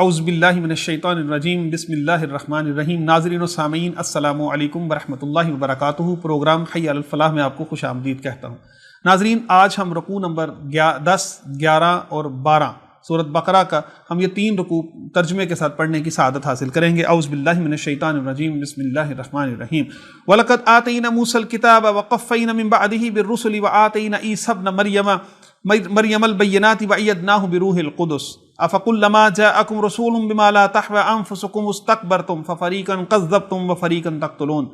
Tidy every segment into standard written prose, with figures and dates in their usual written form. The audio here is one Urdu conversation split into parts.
اعوذ باللہ من الشیطان الرجیم بسم اللہ الرحمن الرحیم۔ ناظرین و سامعین السلام علیکم ورحمۃ اللہ وبرکاتہ۔ پروگرام حی علی الفلاح میں آپ کو خوش آمدید کہتا ہوں۔ ناظرین، آج ہم رکوع نمبر 10، 11 اور 12 سورۃ بقرہ کا ہم یہ 3 رکوع ترجمے کے ساتھ پڑھنے کی سعادت حاصل کریں گے۔ اعوذ باللہ من الشیطان الرجیم بسم اللہ الرحمن الرحیم۔ وَلَقَدْ آتَيْنَا مُوسَى الْكِتَابَ وَقَفَّيْنَا مِن بَعْدِهِ بِالرُّسُلِ وَآتَيْنَا عِيسَى ابْنَ مریم البینات وَأَيَّدْنَاهُ بِروحِ القدس أَفَكُلَّمَا جَاءَكُمْ رَسُولٌ بِمَا لَا تَهْوَىٰ أَنفُسُكُمُ اسْتَكْبَرْتُمْ فَفَرِيقًا كَذَّبْتُمْ وَفَرِيقًا تَقْتُلُونَ۔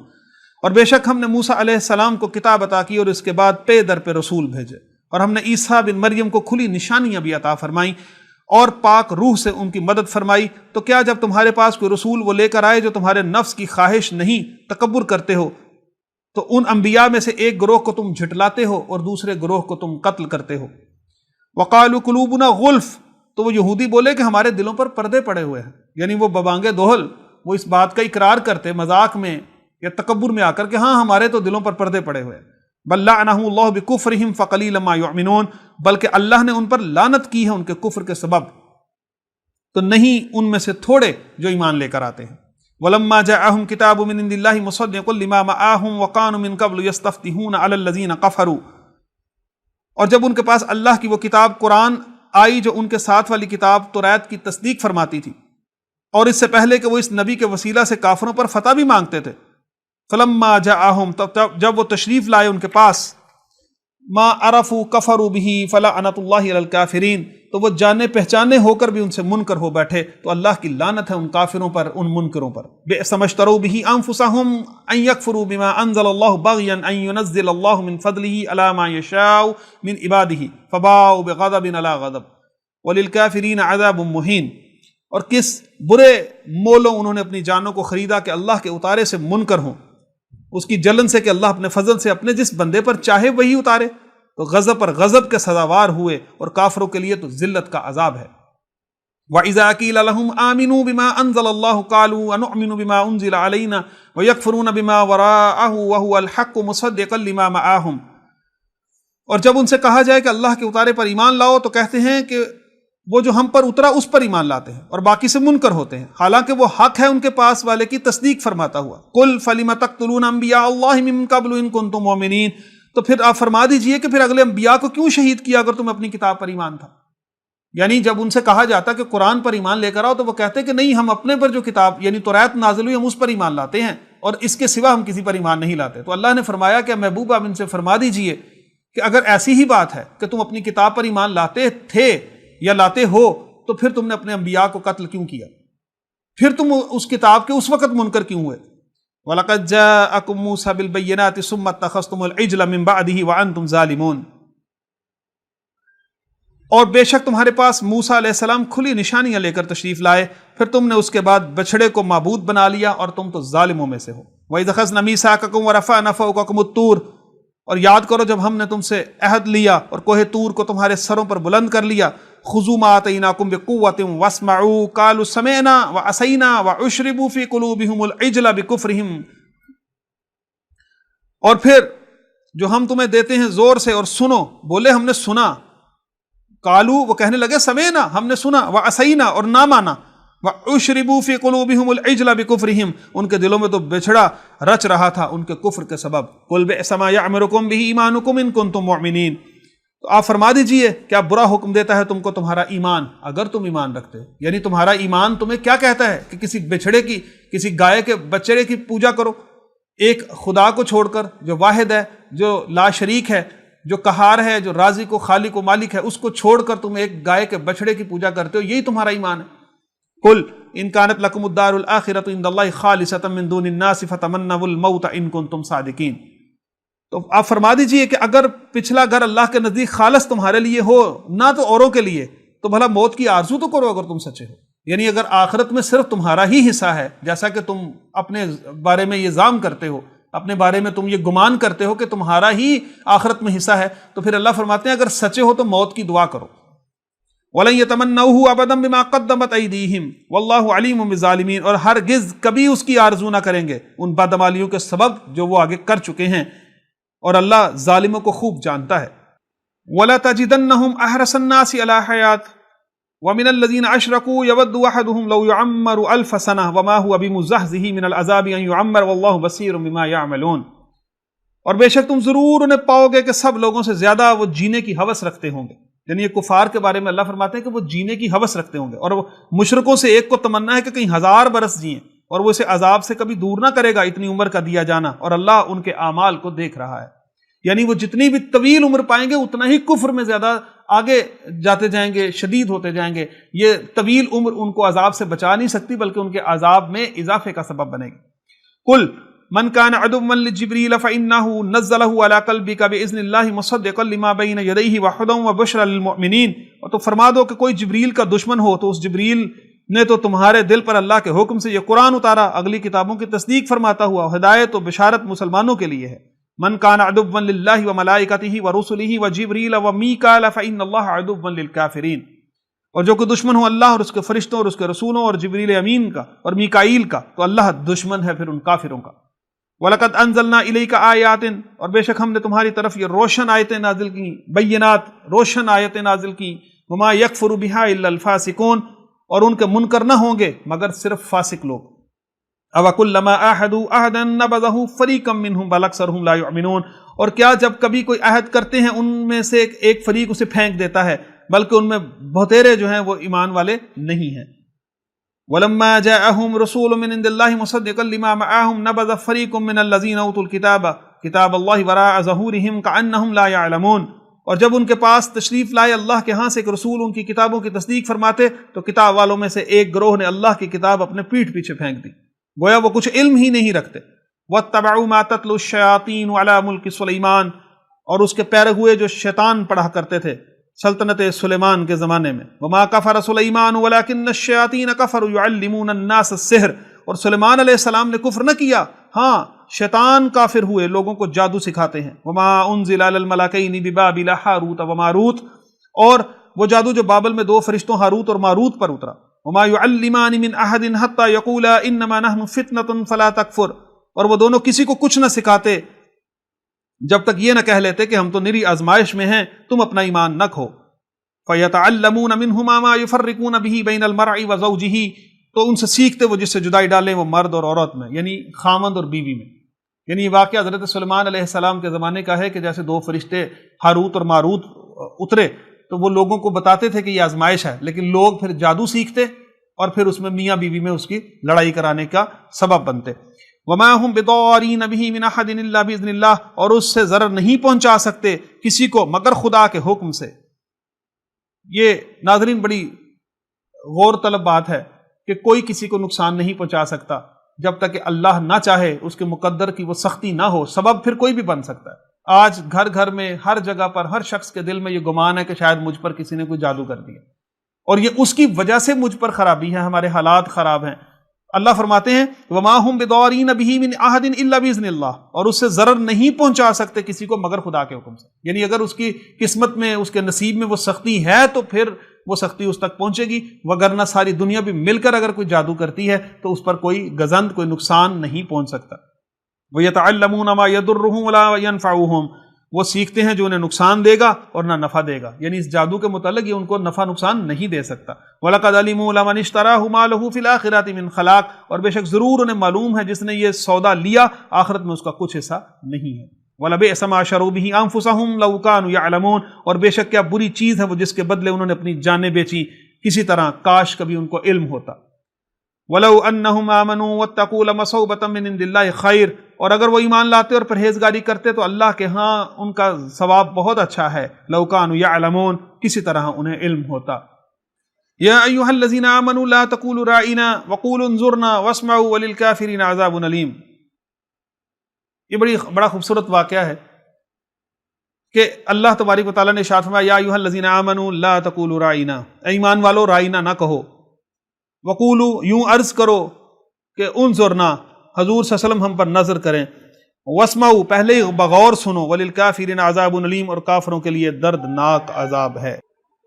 اور بے شک ہم نے موسیٰ علیہ السلام کو کتاب عطا کی اور اس کے بعد پے در پہ رسول بھیجے، اور ہم نے عیسیٰ بن مریم کو کھلی نشانیاں بھی عطا فرمائیں اور پاک روح سے ان کی مدد فرمائی۔ تو کیا جب تمہارے پاس کوئی رسول وہ لے کر آئے جو تمہارے نفس کی خواہش نہیں تکبر کرتے ہو، تو ان انبیاء میں سے ایک گروہ کو تم جھٹلاتے ہو اور دوسرے گروہ کو تم قتل کرتے ہو۔ وقالوا قلوبنا غلف، تو وہ یہودی بولے کہ ہمارے دلوں پر پردے پڑے ہوئے ہیں، یعنی وہ ببانگ دوہل وہ اس بات کا اقرار کرتے مذاق میں یا تکبر میں آ کر کہ ہاں ہمارے تو دلوں پر پردے پڑے ہوئے ہیں۔ بل لعنهم اللہ بکفرہم فقلیلا ما یؤمنون، بلکہ اللہ نے ان پر لعنت کی ہے ان کے کفر کے سبب، تو نہیں ان میں سے تھوڑے جو ایمان لے کر آتے ہیں۔ ولما جاءهم کتاب من عند اللہ مصدق لما معاهم وكانوا من قبل يستفتحون على الذين كفروا، اور جب ان کے پاس اللہ کی وہ کتاب قرآن آئی جو ان کے ساتھ والی کتاب توریت کی تصدیق فرماتی تھی، اور اس سے پہلے کہ وہ اس نبی کے وسیلہ سے کافروں پر فتح بھی مانگتے تھے، فلما جاءهم، جب وہ تشریف لائے ان کے پاس، ما عرفوا کفروا به فلعنۃ اللہ علی الکافرین، تو وہ جانے پہچانے ہو کر بھی ان سے منکر ہو بیٹھے، تو اللہ کی لعنت ہے ان کافروں پر، ان منکروں پر۔ بئس ما اشتروا به انفسهم ان يكفروا بما انزل الله بغيا ان ينزل الله من فضله على ما يشاء من عباده فباءوا بغضب على غضب وللكافرين عذاب مهين۔ اور کس برے مولوں انہوں نے اپنی جانوں کو خریدا کہ اللہ کے اتارے سے منکر ہوں، اس کی جلن سے کہ اللہ اپنے فضل سے اپنے جس بندے پر چاہے وہی اتارے، تو غضب پر غضب کے سزاوار ہوئے، اور کافروں کے لیے تو ذلت کا عذاب ہے۔ وَإِذَا قِيلَ لَهُمْ آمِنُوا بِمَا أَنزَلَ اللَّهُ قَالُوا أَنُؤْمِنُ بِمَا أُنزِلَ عَلَيْنَا وَيَكْفُرُونَ بِمَا وَرَاءَهُ وَهُوَ الْحَقُّ مُصَدِّقًا لِمَا مَعَهُمْ۔ اور جب ان سے کہا جائے کہ اللہ کے اتارے پر ایمان لاؤ، تو کہتے ہیں کہ وہ جو ہم پر اترا اس پر ایمان لاتے ہیں، اور باقی سے منکر ہوتے ہیں، حالانکہ وہ حق ہے ان کے پاس والے کی تصدیق فرماتا ہوا۔ قُلْ فَلِمَ تَقْتُلُونَ أَنبِيَاءَ اللَّهِ مِن قَبْلُ إِن كُنتُم مُؤْمِنِينَ، تو پھر آپ فرما دیجئے کہ پھر اگلے انبیاء کو کیوں شہید کیا اگر تم اپنی کتاب پر ایمان تھا۔ یعنی جب ان سے کہا جاتا کہ قرآن پر ایمان لے کر آؤ، تو وہ کہتے کہ نہیں، ہم اپنے پر جو کتاب یعنی توریت نازل ہوئی ہم اس پر ایمان لاتے ہیں، اور اس کے سوا ہم کسی پر ایمان نہیں لاتے۔ تو اللہ نے فرمایا کہ محبوب آپ ان سے فرما دیجئے کہ اگر ایسی ہی بات ہے کہ تم اپنی کتاب پر ایمان لاتے تھے یا لاتے ہو، تو پھر تم نے اپنے انبیاء کو قتل کیوں کیا، پھر تم اس کتاب کے اس وقت منکر کیوں ہوئے۔ وَلَقَدْ جَاءَكُم مُوسَىٰ بِالْبَيِّنَاتِ ثُمَّ اتَّخَذْتُمُ الْعِجْلَ مِن بَعْدِهِ وَأَنْتُمْ ظَالِمُونَ، اور بے شک تمہارے پاس موسیٰ علیہ السلام کھلی نشانیاں لے کر تشریف لائے، پھر تم نے اس کے بعد بچھڑے کو معبود بنا لیا، اور تم تو ظالموں میں سے ہو۔ وَإِذْ أَخَذْنَا مِيثَاقَكُمْ وَرَفَعْنَا فَوْقَكُمُ الطُّورَ، اور یاد کرو جب ہم نے تم سے عہد لیا اور کوہ طور کو تمہارے سروں پر بلند کر لیا۔ خُذُوا مَا آتَيْنَاكُمْ بِقُوَّةٍ وَاسْمَعُوا قَالُوا سَمِعْنَا وَعَصَيْنَا وَأُشْرِبُوا فِي قُلُوبِهِمُ الْعِجْلَ بِكُفْرِهِمْ، اور پھر جو ہم تمہیں دیتے ہیں زور سے اور سنو، بولے ہم نے سنا، قالو وہ کہنے لگے سمعنا ہم نے سنا، وعصینا اور نہ مانا، واشربوا فی قلوبہم العجل بکفرہم ان کے دلوں میں تو بچھڑا رچ رہا تھا ان کے کفر کے سبب۔ قل بئس ما یعمرکم بہ ایمانکم ان کنتم مؤمنین، تو آپ فرما دیجئے کیا برا حکم دیتا ہے تم کو تمہارا ایمان اگر تم ایمان رکھتے ہو، یعنی تمہارا ایمان تمہیں کیا کہتا ہے کہ کسی بچھڑے کی، کسی گائے کے بچڑے کی پوجا کرو، ایک خدا کو چھوڑ کر جو واحد ہے، جو لا شریک ہے، جو قہار ہے، جو رازق و خالق و مالک ہے، اس کو چھوڑ کر تم ایک گائے کے بچڑے کی پوجا کرتے ہو، یہی تمہارا ایمان ہے۔ قل ان كانت لكم الدار الآخرة عند الله خالصة من دون الناس فتمنوا الموت ان كنتم صادقین، تو آپ فرما دیجئے کہ اگر پچھلا گھر اللہ کے نزدیک خالص تمہارے لیے ہو نہ تو اوروں کے لیے، تو بھلا موت کی آرزو تو کرو اگر تم سچے ہو، یعنی اگر آخرت میں صرف تمہارا ہی حصہ ہے، جیسا کہ تم اپنے بارے میں یہ ظام کرتے ہو، اپنے بارے میں تم یہ گمان کرتے ہو کہ تمہارا ہی آخرت میں حصہ ہے، تو پھر اللہ فرماتے ہیں اگر سچے ہو تو موت کی دعا کرو۔ وَلَن يَتَمَنَّوْهُ أَبَدًا بِمَا قَدَّمَتْ أَيْدِيهِمْ وَاللَّهُ عَلِيمٌ بِالظَّالِمِينَ، اور ہرگز کبھی اس کی آرزو نہ کریں گے ان بدعمالیوں کے سبب جو وہ آگے کر چکے ہیں، اور اللہ ظالموں کو خوب جانتا ہے۔ وَلَا تَجِدَنَّهُمْ أَحْرَصَ النَّاسِ عَلَىٰ حَيَاةٍ، وَمِنَ الَّذِينَ أَشْرَكُوا يَوَدُّ أَحَدُهُمْ لَوْ يُعَمَّرُ أَلْفَ سَنَةٍ وَمَا هُوَ بِمُزَحْزِحِهِ مِنَ الْعَذَابِ أَن يُعَمَّرَ وَاللَّهُ بَصِيرٌ بِمَا يَعْمَلُونَ۔ اور بے شک تم ضرور انہیں پاؤ گے کہ سب لوگوں سے زیادہ وہ جینے کی ہوس رکھتے ہوں گے، یعنی یہ کفار کے بارے میں اللہ فرماتے ہیں کہ وہ جینے کی ہوس رکھتے ہوں گے، اور وہ مشرکوں سے ایک کو تمنا ہے کہ کہیں 1000 برس جئیں، اور وہ اسے عذاب سے کبھی دور نہ کرے گا اتنی عمر کا دیا جانا، اور اللہ ان کے اعمال کو دیکھ رہا ہے۔ یعنی وہ جتنی بھی طویل عمر پائیں گے اتنا ہی کفر میں زیادہ آگے جاتے جائیں گے، شدید ہوتے جائیں گے۔ یہ طویل عمر ان کو عذاب سے بچا نہیں سکتی بلکہ ان کے عذاب میں اضافے کا سبب بنے گی۔ قل من كان عدوا لجبريل فإنه نزله على قلبك بإذن الله مصدقا لما بين يديه وهدى وبشرى للمؤمنين۔ اور تو فرما دو کہ کوئی جبریل کا دشمن ہو تو اس جبریل نے تو تمہارے دل پر اللہ کے حکم سے یہ قرآن اتارا اگلی کتابوں کی تصدیق فرماتا ہوا، ہدایت و بشارت مسلمانوں کے لیے ہے۔ من كان عدوا لله وملائكته ورسله وجبريل وميكال فإن الله عدو للكافرين۔ اور جو کوئی دشمن ہو اللہ اور اس کے فرشتوں اور اس کے رسولوں اور جبریل امین کا اور میکائیل کا تو اللہ دشمن ہے پھر ان کافروں کا۔ وَلَقَدْ أَنزَلْنَا إِلَيْكَ آيَاتٍ، اور بے شک ہم نے تمہاری طرف یہ روشن آیتیں نازل کی، بینات روشن آیتیں نازل کی، وَمَا يَكْفُرُ بِهَا إِلَّا الْفَاسِقُونَ، اور ان کے منکر نہ ہوں گے مگر صرف فاسق لوگ۔ أَوَكُلَّمَا عَاهَدُوا عَهْدًا نَبَذَهُ فَرِيقٌ مِّنْهُمْ بَلْ أَكْثَرُهُمْ لَا يُؤْمِنُونَ، اور کیا جب کبھی کوئی عہد کرتے ہیں ان میں سے ایک فریق اسے پھینک دیتا ہے بلکہ ان میں بہتیرے جو ہیں وہ ایمان والے نہیں ہیں۔ وَلَمَّا جَاءَهُمْ رَسُولٌ مِّنْ عِندِ اللَّهِ مُصَدِّقًا لِمَا مَعَهُمْ نَبَذَ فَرِيقٌ مِّنَ الَّذِينَ أُوتُوا الْكِتَابَ كِتَابَ اللَّهِ وَرَاءَ ظُهُورِهِمْ كَأَنَّهُمْ لَا يَعْلَمُونَ، اور جب ان کے پاس تشریف لائے اللہ کے ہاں سے ایک رسول ان کی کتابوں کی تصدیق فرماتے تو کتاب والوں میں سے ایک گروہ نے اللہ کی کتاب اپنے پیٹھ پیچھے پھینک دی، گویا وہ کچھ علم ہی نہیں رکھتے۔ وَاتَّبَعُوا مَا تَتْلُو الشَّيَاطِينُ عَلَى مُلْكِ سُلَيْمَانَ، اور اس کے پیرے ہوئے جو شیطان پڑھا کرتے تھے سلطنت سلیمان کے زمانے میں۔ وما کفر سلیمان ولکن الشیاطین کفروا یعلمون الناس السحر، اور سلیمان علیہ السلام نے کفر نہ کیا، ہاں شیطان کافر ہوئے لوگوں کو جادو سکھاتے ہیں۔ وما انزل علی الملکین ببابل ہاروت وماروت، اور وہ جادو جو بابل میں 2 فرشتوں ہاروت اور ماروت پر اترا۔ وما يعلمان من احد حتى يقولا انما نحن فتنة فلا تکفر، اور وہ دونوں کسی کو کچھ نہ سکھاتے جب تک یہ نہ کہہ لیتے کہ ہم تو نری آزمائش میں ہیں، تم اپنا ایمان نہ کھو۔ فَيَتَعَلَّمُونَ مِنْهُمَا مَا يُفَرِّقُونَ بِهِ بَيْنَ الْمَرْءِ وَزَوْجِهِ، تو ان سے سیکھتے وہ جس سے جدائی ڈالیں وہ مرد اور عورت میں، یعنی خامند اور بیوی میں۔ یعنی یہ واقعہ حضرت سلیمان علیہ السلام کے زمانے کا ہے کہ جیسے 2 فرشتے ہاروت اور ماروت اترے تو وہ لوگوں کو بتاتے تھے کہ یہ آزمائش ہے، لیکن لوگ پھر جادو سیکھتے اور پھر اس میں میاں بیوی میں اس کی لڑائی کرانے کا سبب بنتے۔ وما هم بضارین به من احد الا باذن اللہ، اور اس سے ضرر نہیں پہنچا سکتے کسی کو مگر خدا کے حکم سے۔ یہ ناظرین بڑی غور طلب بات ہے کہ کوئی کسی کو نقصان نہیں پہنچا سکتا جب تک کہ اللہ نہ چاہے، اس کے مقدر کی وہ سختی نہ ہو۔ سبب پھر کوئی بھی بن سکتا ہے۔ آج گھر گھر میں ہر جگہ پر ہر شخص کے دل میں یہ گمان ہے کہ شاید مجھ پر کسی نے کوئی جادو کر دیا، اور یہ اس کی وجہ سے مجھ پر خرابی ہے، ہمارے حالات خراب ہیں۔ اللہ فرماتے ہیں وما هم بضارین به من احد الا باذن اللہ، اور اس سے ضرر نہیں پہنچا سکتے کسی کو مگر خدا کے حکم سے۔ یعنی اگر اس کی قسمت میں اس کے نصیب میں وہ سختی ہے تو پھر وہ سختی اس تک پہنچے گی، وگرنہ ساری دنیا بھی مل کر اگر کوئی جادو کرتی ہے تو اس پر کوئی گزند کوئی نقصان نہیں پہنچ سکتا۔ وَيَتَعَلَّمُونَ مَا يَضُرُّهُمْ وَلَا يَنفَعُهُمْ، وہ سیکھتے ہیں جو انہیں نقصان دے گا اور نہ نفع دے گا، یعنی اس جادو کے متعلق یہ ان کو نفع نقصان نہیں دے سکتا۔ وَلَقَدْ عَلِمُوا لَمَنِ اشْتَرَاهُ مَا لَهُ فِي الْآخِرَةِ مِنْ خَلَاقٍ، اور بے شک ضرور انہیں معلوم ہے جس نے یہ سودا لیا آخرت میں اس کا کچھ حصہ نہیں ہے۔ وَلَبِئْسَ مَا شَرَوْا بِهِ أَنفُسَهُمْ لَوْ كَانُوا يَعْلَمُونَ، اور بے شک کیا بری چیز ہے وہ جس کے بدلے انہوں نے اپنی جانیں بیچی کسی طرح، کاش کبھی ان کو علم ہوتا۔ وَلَوْ أَنَّهُمْ آمَنُوا وَاتَّقُوا لَمَثُوبَةٌ مِّنْ عِندِ اللَّهِ خَيْرٌ، اور اگر وہ ایمان لاتے اور پرہیزگاری کرتے تو اللہ کے ہاں ان کا ثواب بہت اچھا ہے۔ لَوْ كَانُوا يَعْلَمُونَ، کسی طرح انہیں علم ہوتا۔ یا ایھا الذین آمنوا لا تقولوا راعنا وقولوا انظرنا واسمعوا وللکافرین عذاب علیم۔ یہ بڑا خوبصورت واقعہ ہے کہ اللہ تبارک و تعالیٰ نے ارشاد فرمایا یا ایھا الذین آمنوا لا تقولوا راعنا، اے ایمان والو رائنا نہ کہو، وقولوا یوں عرض کرو کہ انظرنا حضور صلی اللہ علیہ وسلم ہم پر نظر کریں، واسمعوا پہلے ہی بغور سنو، وللکافرین عذاب علیم، اور کافروں کے لیے دردناک عذاب ہے۔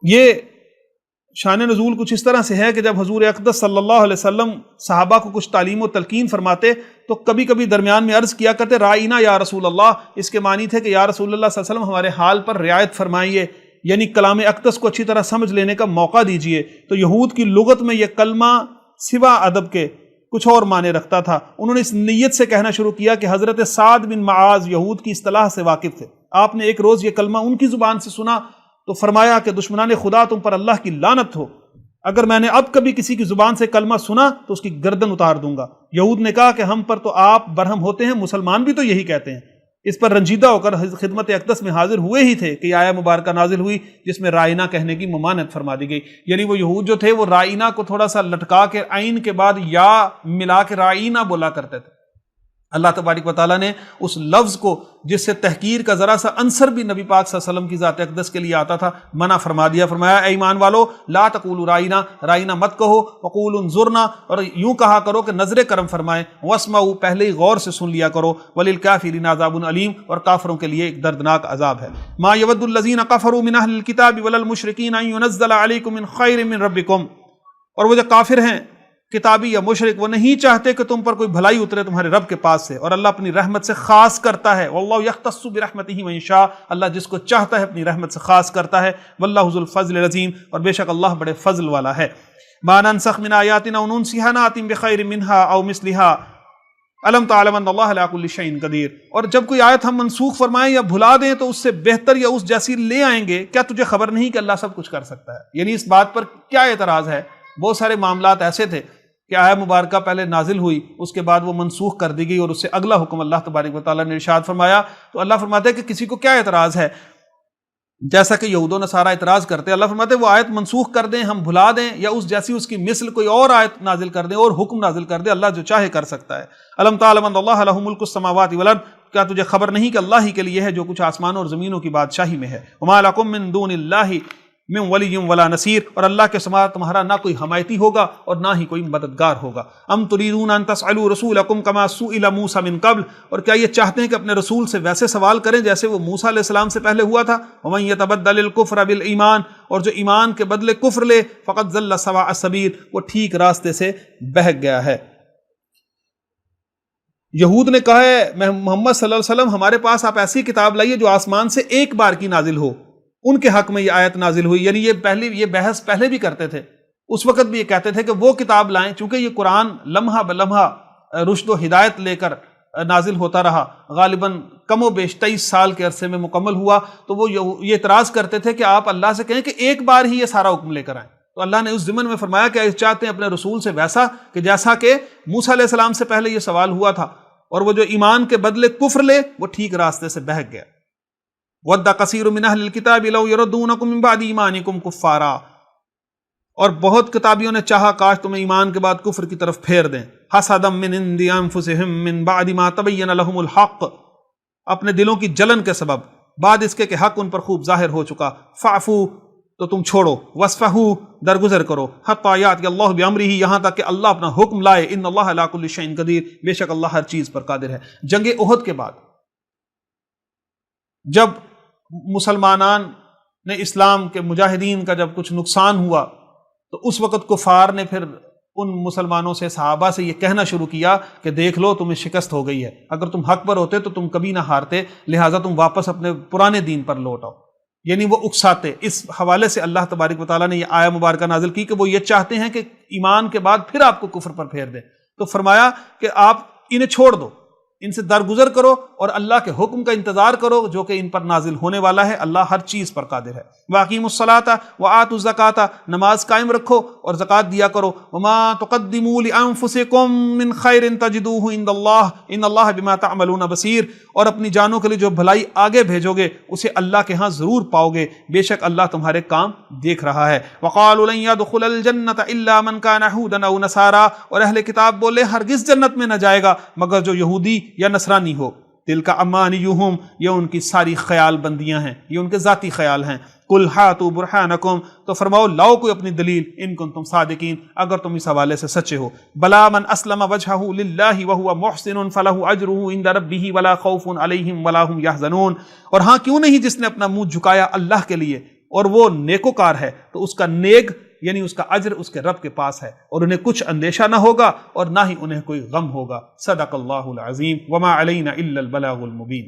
یہ شان نزول کچھ اس طرح سے ہے کہ جب حضور اقدس صلی اللہ علیہ وسلم صحابہ کو کچھ تعلیم و تلقین فرماتے تو کبھی کبھی درمیان میں عرض کیا کرتے رائنا یا رسول اللہ، اس کے معنی تھے کہ یا رسول اللہ صلی اللہ علیہ وسلم ہمارے حال پر رعایت فرمائیے، یعنی کلام اقدس کو اچھی طرح سمجھ لینے کا موقع دیجئے۔ تو یہود کی لغت میں یہ کلمہ سوا ادب کے کچھ اور معنی رکھتا تھا۔ انہوں نے اس نیت سے کہنا شروع کیا کہ حضرت سعد بن معاذ یہود کی اصطلاح سے واقف تھے۔ آپ نے ایک روز یہ کلمہ ان کی زبان سے سنا تو فرمایا کہ دشمنان خدا تم پر اللہ کی لعنت ہو، اگر میں نے اب کبھی کسی کی زبان سے کلمہ سنا تو اس کی گردن اتار دوں گا۔ یہود نے کہا کہ ہم پر تو آپ برہم ہوتے ہیں، مسلمان بھی تو یہی کہتے ہیں۔ اس پر رنجیدہ ہو کر خدمت اقدس میں حاضر ہوئے ہی تھے کہ یہ آیہ مبارکہ نازل ہوئی جس میں رائنا کہنے کی ممانعت فرما دی گئی۔ یعنی وہ یہود جو تھے وہ رائنا کو تھوڑا سا لٹکا کے عین کے بعد یا ملا کے رائنا بولا کرتے تھے۔ اللہ تبارک و تعالیٰ نے اس لفظ کو جس سے تحقیر کا ذرا سا عنصر بھی نبی پاک صلی اللہ علیہ وسلم کی ذات اقدس کے لیے آتا تھا منع فرما دیا۔ فرمایا اے ایمان والو لا تقولوا رائنا، رائنا مت کہو، وقولوا انظرنا، اور یوں کہا کرو کہ نظر کرم فرمائے، واسمعوا پہلے ہی غور سے سن لیا کرو، وللکافرین عذاب علیم، اور کافروں کے لیے ایک دردناک عذاب ہے۔ ما یود الذین کفروا من اہل الکتاب ولا المشرکین ان ینزل علیکم من خیر من ربکم، اور وہ جو کافر ہیں کتابی یا مشرک وہ نہیں چاہتے کہ تم پر کوئی بھلائی اترے تمہارے رب کے پاس سے، اور اللہ اپنی رحمت سے خاص کرتا ہے۔ واللہ یختص برحمتہ من یشاء، اللہ جس کو چاہتا ہے اپنی رحمت سے خاص کرتا ہے۔ واللہ ذو الفضل العظیم، اور بے شک اللہ بڑے فضل والا ہے۔ ما ننسخ من آیات او ننسها نأتی بخیر منها او مثلها الم تعلم ان اللہ علی کل شیء قدیر، اور جب کوئی آیت ہم منسوخ فرمائیں یا بھلا دیں تو اس سے بہتر یا اس جیسی لے آئیں گے، کیا تجھے خبر نہیں کہ اللہ سب کچھ کر سکتا ہے؟ یعنی اس بات پر کیا اعتراض ہے؟ بہت سارے معاملات ایسے تھے کہ آیہ مبارکہ پہلے نازل ہوئی، اس کے بعد وہ منسوخ کر دی گئی اور اس سے اگلا حکم اللہ تبارک و تعالیٰ نے ارشاد فرمایا، تو اللہ فرماتے ہیں کہ کسی کو کیا اعتراض ہے؟ جیسا کہ یہود و نصارہ اعتراض کرتے ہیں، اللہ فرماتے ہیں وہ آیت منسوخ کر دیں، ہم بھلا دیں، یا اس جیسی اس کی مثل کوئی اور آیت نازل کر دیں اور حکم نازل کر دیں، اللہ جو چاہے کر سکتا ہے۔ الم تعلم ان اللہ لہ ملک السماوات والارض، کیا تجھے خبر نہیں کہ اللہ ہی کے لیے ہے جو کچھ آسمانوں اور زمینوں کی بادشاہی میں ہے۔ وما لکم من دون اللہ من ولی ولا نصیر، اور اللہ کے سوا تمہارا نہ کوئی حمایتی ہوگا اور نہ ہی کوئی مددگار ہوگا۔ ام تریدون ان تسألوا رسولکم کما سئل موسیٰ من قبل، اور کیا یہ چاہتے ہیں کہ اپنے رسول سے ویسے سوال کریں جیسے وہ موسیٰ علیہ السلام سے پہلے ہوا تھا۔ ومن یتبدل الکفر بالایمان، اور جو ایمان کے بدلے کفر لے، فقد ضل سواء السبیل، وہ ٹھیک راستے سے بہک گیا ہے۔ یہود نے کہا ہے محمد صلی اللہ علیہ وسلم ہمارے پاس آپ ایسی کتاب لائیے جو آسمان سے ایک بار کی نازل ہو۔ ان کے حق میں یہ آیت نازل ہوئی، یعنی یہ بحث پہلے بھی کرتے تھے، اس وقت بھی یہ کہتے تھے کہ وہ کتاب لائیں، چونکہ یہ قرآن لمحہ بلمحہ رشد و ہدایت لے کر نازل ہوتا رہا، غالباً کم و بیش 23 سال کے عرصے میں مکمل ہوا، تو وہ یہ اعتراض کرتے تھے کہ آپ اللہ سے کہیں کہ ایک بار ہی یہ سارا حکم لے کر آئیں۔ تو اللہ نے اس ضمن میں فرمایا کہ چاہتے ہیں اپنے رسول سے ویسا کہ جیسا کہ موسیٰ علیہ السلام سے پہلے یہ سوال ہوا تھا، اور وہ جو ایمان کے بدلے کفر لے وہ ٹھیک راستے سے بہک گیا۔ وَدَّ كَثِيرٌ مِّنْ أَهْلِ الْكِتَابِ لَوْ يَرُدُّونَكُم مِّن بَعْدِ إِيمَانِكُمْ كُفَّارًا، اور بہت کتابیوں نے چاہا کاش تمہیں ایمان کے بعد کفر کی طرف پھیر دیں۔ حَسَدًا مِّنْ عِندِ أَنفُسِهِم مِّن بَعْدِ مَا تَبَيَّنَ لَهُمُ الْحَقُّ، اپنے دلوں کی جلن کے سبب، بعد اس کے کہ حق ان پر خوب ظاہر ہو چکا۔ فَاعْفُوا، تو تم چھوڑو، وَاصْفَحُوا، درگزر کرو، حَتَّىٰ يَأْتِيَ اللَّهُ بِأَمْرِهِ، یہاں تک کہ اللہ اپنا حکم لائے۔ إِنَّ اللَّهَ عَلَىٰ كُلِّ شَيْءٍ قَدِيرٌ، بے شک اللہ ہر چیز پر قادر ہے۔ جنگ احد کے بعد جب مسلمانان نے اسلام کے مجاہدین کا جب کچھ نقصان ہوا تو اس وقت کفار نے پھر ان مسلمانوں سے، صحابہ سے یہ کہنا شروع کیا کہ دیکھ لو تمہیں شکست ہو گئی ہے، اگر تم حق پر ہوتے تو تم کبھی نہ ہارتے، لہٰذا تم واپس اپنے پرانے دین پر لوٹ آؤ۔ یعنی وہ اکساتے۔ اس حوالے سے اللہ تبارک و تعالیٰ نے یہ آیہ مبارکہ نازل کی کہ وہ یہ چاہتے ہیں کہ ایمان کے بعد پھر آپ کو کفر پر پھیر دیں، تو فرمایا کہ آپ انہیں چھوڑ دو، ان سے درگزر کرو اور اللہ کے حکم کا انتظار کرو جو کہ ان پر نازل ہونے والا ہے۔ اللہ ہر چیز پر قادر ہے۔ وَأَقِیمُوا الصَّلَاةَ وَآتُوا الزَّکَاةَ، نماز قائم رکھو اور زکوٰۃ دیا کرو۔ وَمَا تُقَدِّمُوا لِأَنفُسِکُم مِّن خَیْرٍ تَجِدُوهُ عِندَ اللَّهِ إِنَّ اللَّهَ بِمَا تَعْمَلُونَ بَصِیرٌ، اور اپنی جانوں کے لیے جو بھلائی آگے بھیجو گے اسے اللہ کے ہاں ضرور پاؤ گے، بے شک اللہ تمہارے کام دیکھ رہا ہے۔ وَقَالُوا لَن يَدْخُلَ الْجَنَّةَ إِلَّا مَن كَانَ هُودًا أَوْ نَصَارَىٰ، اور اہل کتاب بولے ہرگز جنت میں نہ جائے گا مگر جو یہودی یا نصرانی ہو۔ تِلْکَ أَمَانِیُّهُمْ، یہ ان کی ساری خیال بندیاں ہیں، یہ ان کے ذاتی خیال ہیں۔ قُلْ هَاتُوا بُرْهَانَکُمْ، تو فرماؤ لاؤ کوئی اپنی دلیل، ان کنتم صادقین، اگر تم اس حوالے سے سچے ہو۔ بَلَا مَنْ أَسْلَمَ وَجْهَهُ لِلَّهِ وَهُوَ مُحْسِنٌ فَلَهُ أَجْرُهُ عِندَ رَبِّهِ وَلَا خَوْفٌ عَلَيْهِمْ وَلَا هُمْ يَحْزَنُونَ، اور ہاں کیوں نہیں جس نے اپنا منہ جھکایا اللہ کے لیے اور وہ نیکوکار ہے تو اس کا نیک یعنی اس کا اجر اس کے رب کے پاس ہے، اور انہیں کچھ اندیشہ نہ ہوگا اور نہ ہی انہیں کوئی غم ہوگا۔ صدق اللہ العظیم، وما علینا الا البلاغ المبین۔